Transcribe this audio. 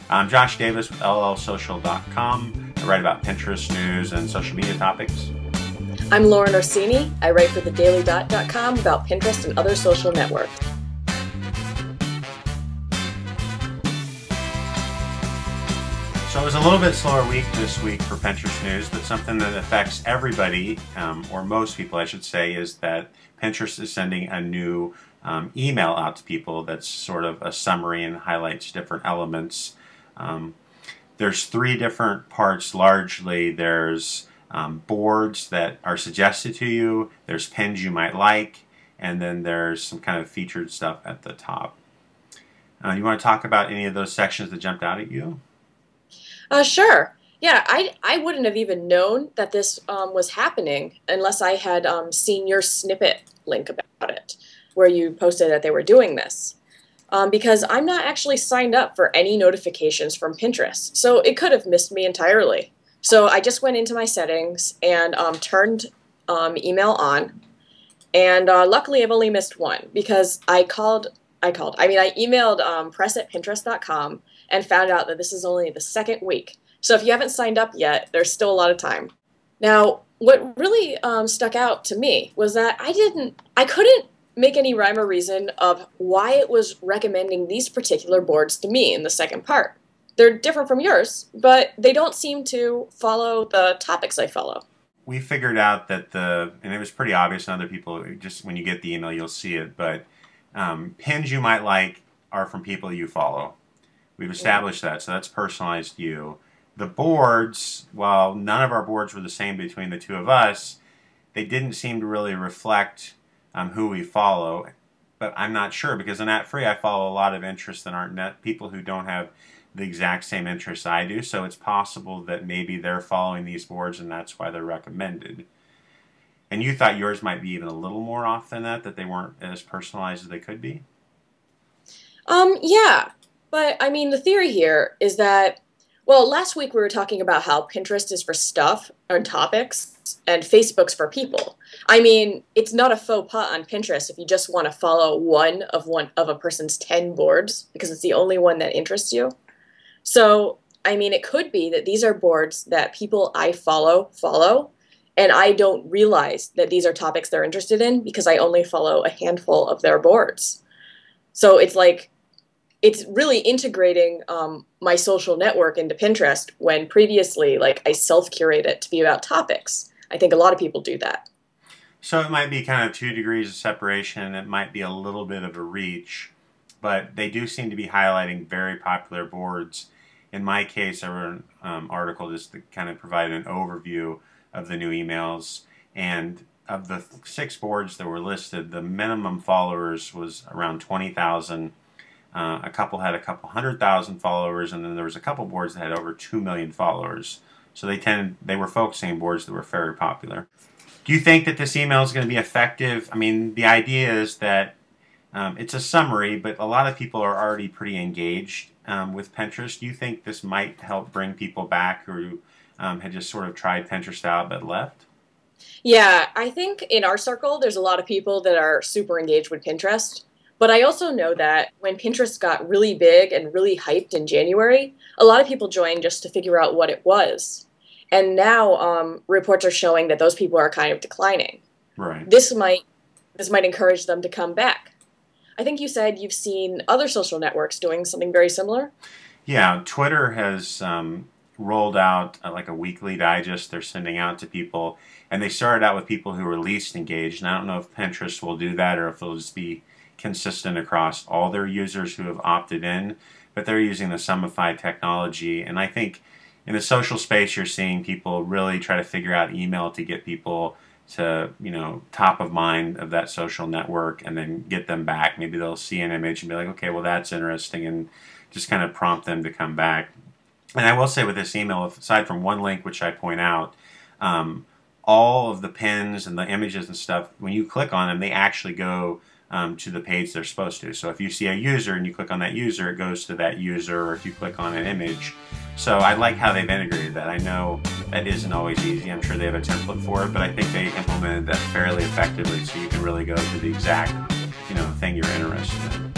I'm Josh Davis with llsocial.com. I write about Pinterest news and social media topics. I'm Lauren Orsini. I write for thedailydot.com about Pinterest and other social networks. So it was a little bit slower week this week for Pinterest news, but something that affects everybody, or most people I should say, is that Pinterest is sending a new email out to people that's sort of a summary and highlights different elements. There's three different parts largely. There's boards that are suggested to you, there's pins you might like, and then there's some kind of featured stuff at the top. You want to talk about any of those sections that jumped out at you? Sure. Yeah, I wouldn't have even known that this was happening unless I had seen your snippet link about it, where you posted that they were doing this. Because I'm not actually signed up for any notifications from Pinterest, so it could have missed me entirely. So I just went into my settings and turned email on, and luckily I've only missed one because I emailed press@pinterest.com and found out that this is only the second week. So if you haven't signed up yet, there's still a lot of time. Now, what really stuck out to me was that I couldn't make any rhyme or reason of why it was recommending these particular boards to me in the second part. They're different from yours, but they don't seem to follow the topics I follow. We figured out that and it was pretty obvious, and other people, just when you get the email, you'll see it, but pins you might like are from people you follow. We've established that, so that's personalized to you. The boards, while none of our boards were the same between the two of us, they didn't seem to really reflect who we follow. But I'm not sure, because in At Free I follow a lot of interests that aren't people who don't have the exact same interests I do, so it's possible that maybe they're following these boards and that's why they're recommended. And you thought yours might be even a little more off than that they weren't as personalized as they could be? Yeah, but I mean, the theory here is that, well, last week we were talking about how Pinterest is for stuff and topics and Facebook's for people. I mean, it's not a faux pas on Pinterest if you just want to follow one of a person's 10 boards because it's the only one that interests you. So, I mean, it could be that these are boards that people I follow, and I don't realize that these are topics they're interested in because I only follow a handful of their boards. So it's like, it's really integrating my social network into Pinterest when previously, like, I self-curate it to be about topics. I think a lot of people do that. So it might be kind of 2 degrees of separation. It might be a little bit of a reach, but they do seem to be highlighting very popular boards. In my case, I wrote an article just to kind of provide an overview of the new emails, and of the 6 boards that were listed, the minimum followers was around 20,000. A couple had a couple 100,000 followers, and then there was a couple boards that had over 2 million followers. So they were focusing on boards that were very popular. Do you think that this email is going to be effective? I mean, the idea is that it's a summary, but a lot of people are already pretty engaged with Pinterest. Do you think this might help bring people back who had just sort of tried Pinterest out but left? Yeah, I think in our circle, there's a lot of people that are super engaged with Pinterest. But I also know that when Pinterest got really big and really hyped in January, a lot of people joined just to figure out what it was. And now reports are showing that those people are kind of declining. Right. This might encourage them to come back. I think you said you've seen other social networks doing something very similar. Yeah, Twitter has rolled out like a weekly digest they're sending out to people. And they started out with people who were least engaged. And I don't know if Pinterest will do that or if it'll just be consistent across all their users who have opted in, but they're using the Sumify technology. And I think in the social space, you're seeing people really try to figure out email to get people to, top of mind of that social network and then get them back. Maybe they'll see an image and be like, okay, well, that's interesting, and just kind of prompt them to come back. And I will say with this email, aside from one link, which I point out, all of the pins and the images and stuff, when you click on them, they actually go to the page they're supposed to. So if you see a user and you click on that user, it goes to that user, or if you click on an image. So I like how they've integrated that. I know that isn't always easy. I'm sure they have a template for it, but I think they implemented that fairly effectively so you can really go to the exact thing you're interested in.